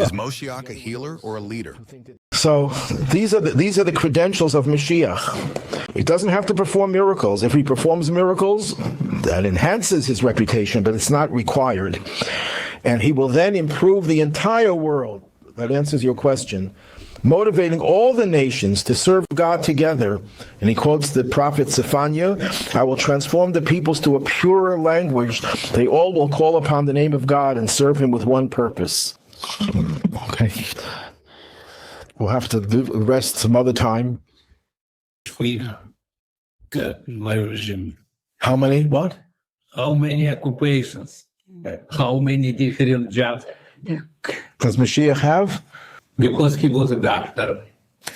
Is Moshiach a healer or a leader? So these are the credentials of Mashiach. He doesn't have to perform miracles. If he performs miracles, that enhances his reputation, but it's not required. And he will then improve the entire world. That answers your question. Motivating all the nations to serve God together. And he quotes the prophet Zephaniah, I will transform the peoples to a purer language. They all will call upon the name of God and serve him with one purpose. Okay. We'll have to do the rest some other time. My regime. How many? What? How many occupations? How many different jobs? Does Mashiach have? Because he was a doctor.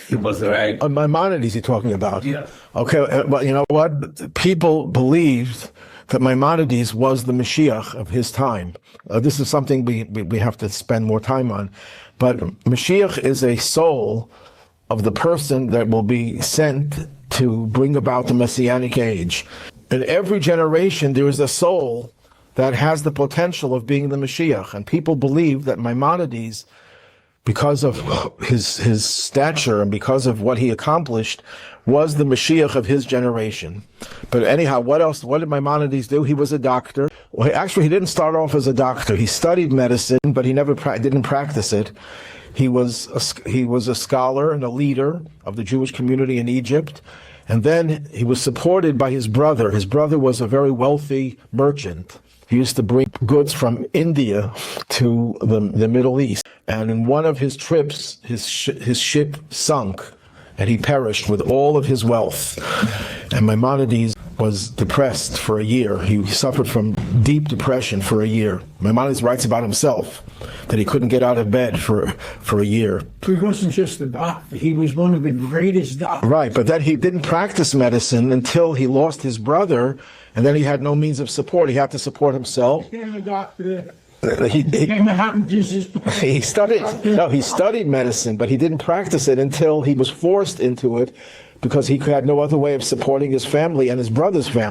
He was right. Maimonides you're talking about? Yes. Okay, but you know what? People believed that Maimonides was the Mashiach of his time. This is something we have to spend more time on. But Mashiach is a soul of the person that will be sent to bring about the Messianic age. In every generation, there is a soul that has the potential of being the Mashiach. And people believe that Maimonides, because of his stature and because of what he accomplished, was the Mashiach of his generation. But anyhow, what else? What did Maimonides do? He was a doctor. Well, actually, he didn't start off as a doctor. He studied medicine, but he never didn't practice it. He was a scholar and a leader of the Jewish community in Egypt. And then he was supported by his brother. His brother was a very wealthy merchant. He used to bring goods from India to the Middle East. And in one of his trips, his ship sunk, and he perished with all of his wealth. And Maimonides was depressed for a year. He suffered from deep depression for a year. Maimonides writes about himself that he couldn't get out of bed for a year. He wasn't just a doctor. He was one of the greatest doctors. Right, but then he didn't practice medicine until he lost his brother, and then he had no means of support. He had to support himself. He became a doctor. He studied medicine, but he didn't practice it until he was forced into it because he had no other way of supporting his family and his brother's family.